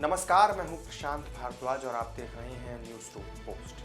नमस्कार, मैं हूं प्रशांत भारद्वाज और आप देख रहे हैं न्यूज टू पोस्ट।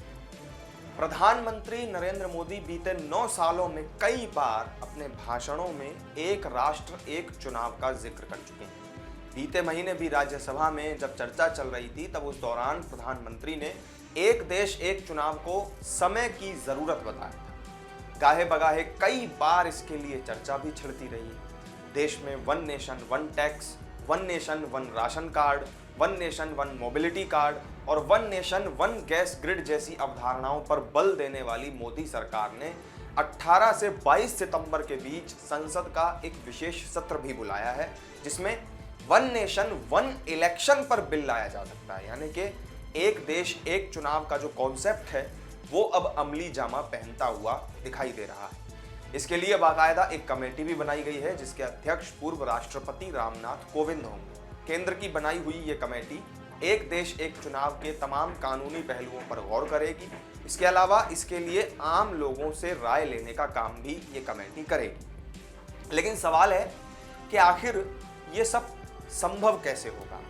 प्रधानमंत्री नरेंद्र मोदी बीते 9 सालों में कई बार अपने भाषणों में एक राष्ट्र एक चुनाव का जिक्र कर चुके हैं। बीते महीने भी राज्यसभा में जब चर्चा चल रही थी तब उस दौरान प्रधानमंत्री ने एक देश एक चुनाव को समय की जरूरत बताया था। गाहे बगाहे कई बार इसके लिए चर्चा भी छिड़ती रही है। देश में one nation one tax, one nation one ration card, one nation one mobility card और one nation one gas grid जैसी अवधारणाओं पर बल देने वाली मोदी सरकार ने 18 से 22 सितंबर के बीच संसद का एक विशेष सत्र भी बुलाया है, जिसमें वन नेशन वन इलेक्शन पर बिल लाया जा सकता है। यानी कि एक देश एक चुनाव का जो कॉन्सेप्ट है वो अब अमली जामा पहनता हुआ दिखाई दे रहा है। इसके लिए बाकायदा एक कमेटी भी बनाई गई है, जिसके अध्यक्ष पूर्व राष्ट्रपति रामनाथ कोविंद होंगे। केंद्र की बनाई हुई ये कमेटी एक देश एक चुनाव के तमाम कानूनी पहलुओं पर गौर करेगी। इसके अलावा इसके लिए आम लोगों से राय लेने का काम भी ये कमेटी करेगी। लेकिन सवाल है कि आखिर ये सब संभव कैसे होगा?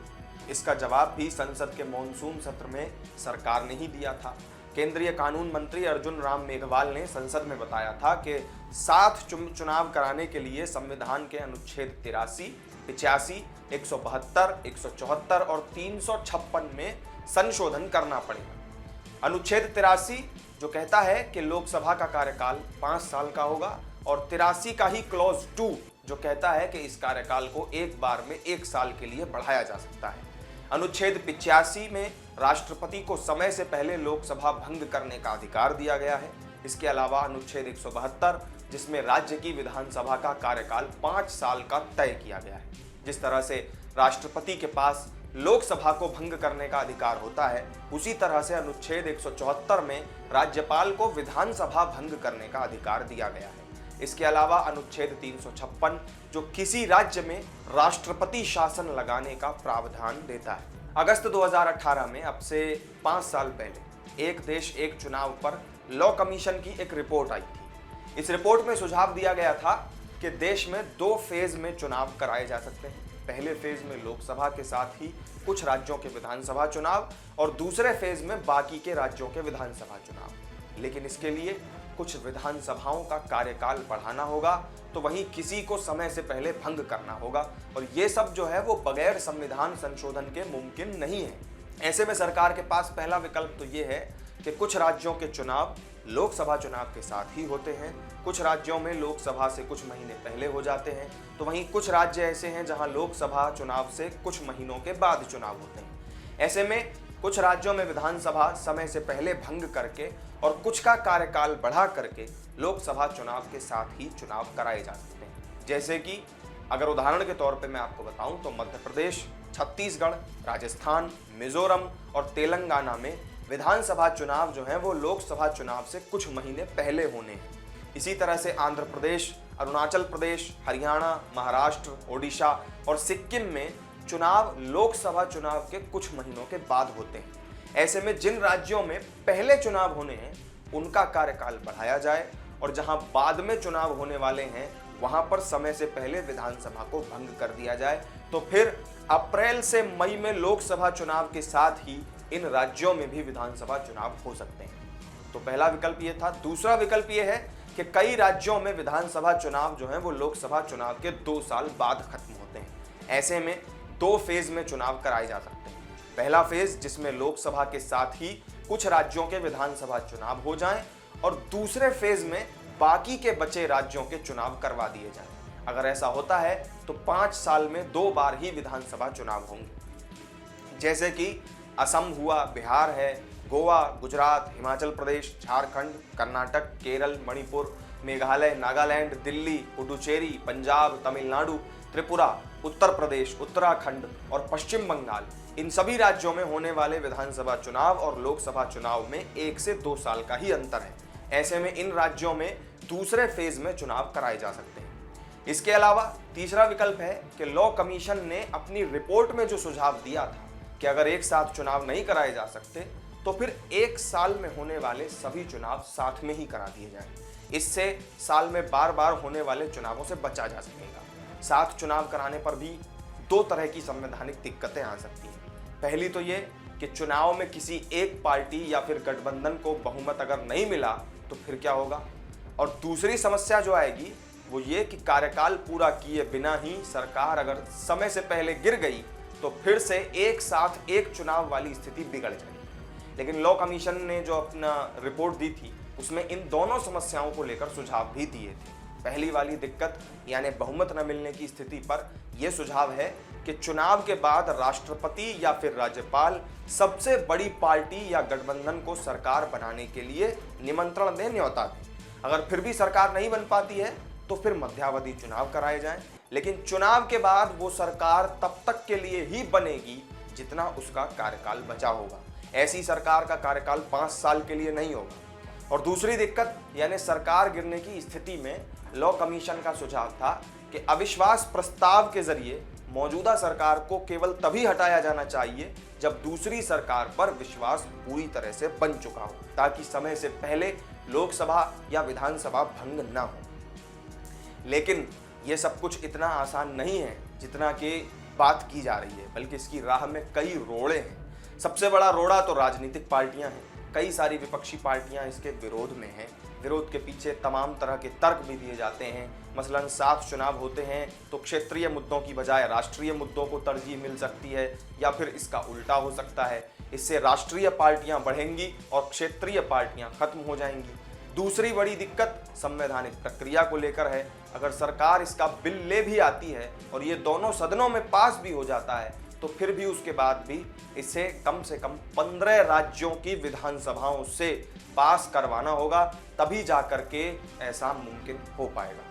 इसका जवाब भी संसद के मॉनसून सत्र में सरकार ने ही दिया था। केंद्रीय कानून मंत्री अर्जुन राम मेघवाल ने संसद में बताया था कि 7 चुनाव कराने के लिए संविधान के अनुच्छेद 83, 85, 172, 174 और 356 में संशोधन करना पड़ेगा। अनुच्छेद 83 जो कहता है कि लोकसभा का कार्यकाल 5 साल का होगा और 83 का ही क्लॉज 2 जो कहता है कि इस कार्यकाल को एक बार में 1 साल के लिए बढ़ाया जा सकता है। अनुच्छेद 85 में राष्ट्रपति को समय से पहले लोकसभा भंग करने का अधिकार दिया गया है। इसके अलावा अनुच्छेद 172 जिसमें राज्य की विधानसभा का कार्यकाल 5 साल का तय किया गया है। जिस तरह से राष्ट्रपति के पास लोकसभा को भंग करने का अधिकार होता है, उसी तरह से अनुच्छेद 174 में राज्यपाल को विधानसभा भंग करने का अधिकार दिया गया है। इसके अलावा अनुच्छेद 356 जो किसी राज्य में राष्ट्रपति शासन लगाने का प्रावधान देता है। अगस्त 2018 में, अब से 5 साल पहले, एक देश एक चुनाव पर लॉ कमीशन की एक रिपोर्ट आई थी। इस रिपोर्ट में सुझाव दिया गया था कि देश में 2 फेज में चुनाव कराए जा सकते हैं। पहले फेज में लोकसभा के साथ ही कुछ राज्यों के विधानसभा चुनाव और दूसरे फेज में बाकी के राज्यों के विधानसभा चुनाव। लेकिन इसके लिए कुछ विधानसभाओं का कार्यकाल बढ़ाना होगा, तो वहीं किसी को समय से पहले भंग करना होगा, और ये सब जो है वो बगैर संविधान संशोधन के मुमकिन नहीं है। ऐसे में सरकार के पास पहला विकल्प तो ये है कि कुछ राज्यों के चुनाव लोकसभा चुनाव के साथ ही होते हैं। कुछ राज्यों में लोकसभा से कुछ महीने पहले हो जाते हैं, तो वहीं कुछ राज्य ऐसे हैं जहां लोकसभा चुनाव से कुछ महीनों के बाद चुनाव होते हैं। ऐसे में कुछ राज्यों में विधानसभा समय से पहले भंग करके और कुछ का कार्यकाल बढ़ा करके लोकसभा चुनाव के साथ ही चुनाव कराए जा सकते हैं। जैसे कि अगर उदाहरण के तौर पे मैं आपको बताऊं तो मध्य प्रदेश, छत्तीसगढ़, राजस्थान, मिजोरम और तेलंगाना में विधानसभा चुनाव जो है वो लोकसभा चुनाव से कुछ महीने पहले होने हैं। इसी तरह से आंध्र प्रदेश, अरुणाचल प्रदेश, हरियाणा, महाराष्ट्र, ओडिशा और सिक्किम में चुनाव लोकसभा चुनाव के कुछ महीनों के बाद होते हैं। ऐसे में जिन राज्यों में पहले चुनाव होने हैं उनका कार्यकाल बढ़ाया जाए, और जहां बाद में चुनाव होने वाले हैं वहां पर समय से पहले विधानसभा को भंग कर दिया जाए। तो फिर अप्रैल से मई में लोकसभा चुनाव के साथ ही इन राज्यों में भी विधानसभा चुनाव हो सकते हैं। तो पहला विकल्प ये था। दूसरा विकल्प ये है कि कई राज्यों में विधानसभा चुनाव जो है वो लोकसभा चुनाव के 2 साल बाद खत्म होते हैं। ऐसे में 2 फेज में चुनाव कराए जा सकते हैं। पहला फेज जिसमें लोकसभा के साथ ही कुछ राज्यों के विधानसभा चुनाव हो जाएं, और दूसरे फेज में बाकी के बचे राज्यों के चुनाव करवा दिए जाएं। अगर ऐसा होता है तो 5 साल में 2 बार ही विधानसभा चुनाव होंगे। जैसे कि असम हुआ, बिहार है, गोवा, गुजरात, हिमाचल प्रदेश, झारखंड, कर्नाटक, केरल, मणिपुर, मेघालय, नागालैंड, दिल्ली, पुडुचेरी, पंजाब, तमिलनाडु, त्रिपुरा, उत्तर प्रदेश, उत्तराखंड और पश्चिम बंगाल, इन सभी राज्यों में होने वाले विधानसभा चुनाव और लोकसभा चुनाव में 1 से 2 साल का ही अंतर है। ऐसे में इन राज्यों में दूसरे फेज में चुनाव कराए जा सकते हैं। इसके अलावा तीसरा विकल्प है कि लॉ कमीशन ने अपनी रिपोर्ट में जो सुझाव दिया था कि अगर एक साथ चुनाव नहीं कराए जा सकते तो फिर 1 साल में होने वाले सभी चुनाव साथ में ही करा दिए जाएं। इससे साल में बार बार होने वाले चुनावों से बचा जा सकेगा। साथ चुनाव कराने पर भी 2 तरह की संवैधानिक दिक्कतें आ सकती हैं। पहली तो ये कि चुनाव में किसी एक पार्टी या फिर गठबंधन को बहुमत अगर नहीं मिला तो फिर क्या होगा। और दूसरी समस्या जो आएगी वो ये कि कार्यकाल पूरा किए बिना ही सरकार अगर समय से पहले गिर गई तो फिर से एक साथ एक चुनाव वाली स्थिति बिगड़ जाएगी। लेकिन लॉ कमीशन ने जो अपना रिपोर्ट दी थी उसमें इन दोनों समस्याओं को लेकर सुझाव भी दिए थे। पहली वाली दिक्कत यानी बहुमत न मिलने की स्थिति पर यह सुझाव है कि चुनाव के बाद राष्ट्रपति या फिर राज्यपाल सबसे बड़ी पार्टी या गठबंधन को सरकार बनाने के लिए निमंत्रण दें, न्योता दें। अगर फिर भी सरकार नहीं बन पाती है तो फिर मध्यावधि चुनाव कराए जाएं, लेकिन चुनाव के बाद वो सरकार तब तक के लिए ही बनेगी जितना उसका कार्यकाल बचा होगा। ऐसी सरकार का कार्यकाल 5 साल के लिए नहीं होगा। और दूसरी दिक्कत यानी सरकार गिरने की स्थिति में लॉ कमीशन का सुझाव था कि अविश्वास प्रस्ताव के जरिए मौजूदा सरकार को केवल तभी हटाया जाना चाहिए जब दूसरी सरकार पर विश्वास पूरी तरह से बन चुका हो, ताकि समय से पहले लोकसभा या विधानसभा भंग न हो। लेकिन यह सब कुछ इतना आसान नहीं है जितना कि बात की जा रही है, बल्कि इसकी राह में कई रोड़े हैं। सबसे बड़ा रोड़ा तो राजनीतिक पार्टियां हैं। कई सारी विपक्षी पार्टियां इसके विरोध में हैं। विरोध के पीछे तमाम तरह के तर्क भी दिए जाते हैं। मसलन 7 चुनाव होते हैं तो क्षेत्रीय मुद्दों की बजाय राष्ट्रीय मुद्दों को तरजीह मिल सकती है, या फिर इसका उल्टा हो सकता है। इससे राष्ट्रीय पार्टियां बढ़ेंगी और क्षेत्रीय पार्टियां खत्म हो जाएंगी। दूसरी बड़ी दिक्कत संवैधानिक प्रक्रिया को लेकर है। अगर सरकार इसका बिल ले भी आती है और ये दोनों सदनों में पास भी हो जाता है तो फिर भी उसके बाद भी इसे कम से कम 15 राज्यों की विधानसभाओं से पास करवाना होगा, तभी जाकर के ऐसा मुमकिन हो पाएगा।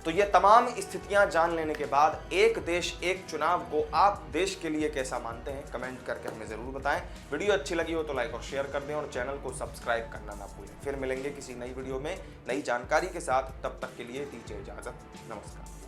तो ये तमाम स्थितियां जान लेने के बाद एक देश एक चुनाव को आप देश के लिए कैसा मानते हैं, कमेंट करके हमें ज़रूर बताएं। वीडियो अच्छी लगी हो तो लाइक और शेयर कर दें और चैनल को सब्सक्राइब करना ना भूलें। फिर मिलेंगे किसी नई वीडियो में नई जानकारी के साथ। तब तक के लिए दीजिए इजाज़त। नमस्कार।